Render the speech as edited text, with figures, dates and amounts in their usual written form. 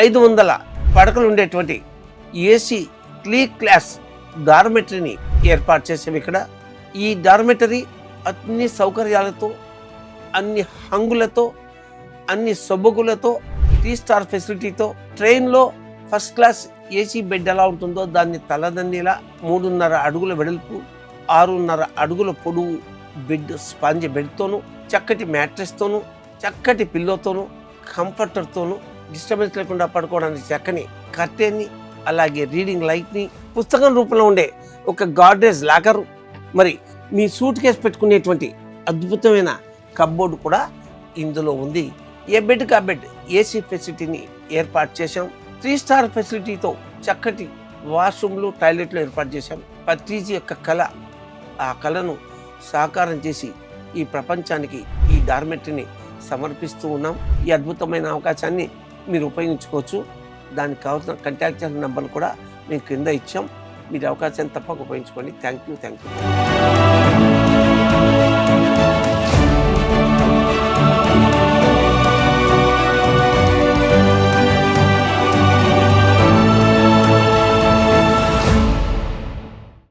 500 పడకలు ఉండేటువంటి AC 3 class డార్మెటరీని ఏర్పాటు చేసాము ఇక్కడ. ఈ డార్మెటరీ అన్ని సౌకర్యాలతో, అన్ని హంగులతో, అన్ని సొబగులతో, 3 స్టార్ ఫెసిలిటీతో, ట్రైన్లో ఫస్ట్ క్లాస్ ఏసీ బెడ్ ఎలా ఉంటుందో దాన్ని తలదన్నిలా 3.5 అడుగుల వెడల్పు, 6.5 అడుగుల పొడవు బెడ్, స్పాంజ్ బెడ్తోనూ, చక్కటి మ్యాట్రెస్తోనూ, చక్కటి పిల్లోతోనూ, కంఫర్టర్తోనూ, డిస్టర్బెన్స్ లేకుండా పడుకోవడానికి చక్కని కర్టెన్ని, అలాగే రీడింగ్ లైట్ని, పుస్తకం రూపంలో ఉండే ఒక గాడ్రేజ్ లాకరు, మరి మీ సూట్ కేసు పెట్టుకునేటువంటి అద్భుతమైన కబ్బోర్డు కూడా ఇందులో ఉంది. ఏ బెడ్కి ఆ బెడ్ ఏసీ ఫెసిలిటీని ఏర్పాటు చేశాం. 3 స్టార్ ఫెసిలిటీతో చక్కటి వాష్రూమ్లు, టాయిలెట్లు ఏర్పాటు చేశాం. పత్రిజీ యొక్క కళ, ఆ కళను సాకారం చేసి ఈ ప్రపంచానికి ఈ డార్మెటరీని సమర్పిస్తూ ఉన్నాం. ఈ అద్భుతమైన అవకాశాన్ని మీరు ఉపయోగించుకోవచ్చు. దానికి కావాల్సిన కాంటాక్ట్ నెంబర్లు కూడా మేము క్రింద ఇచ్చాం. మీరు అవకాశాన్ని తప్పక ఉపయోగించుకోండి. Thank you.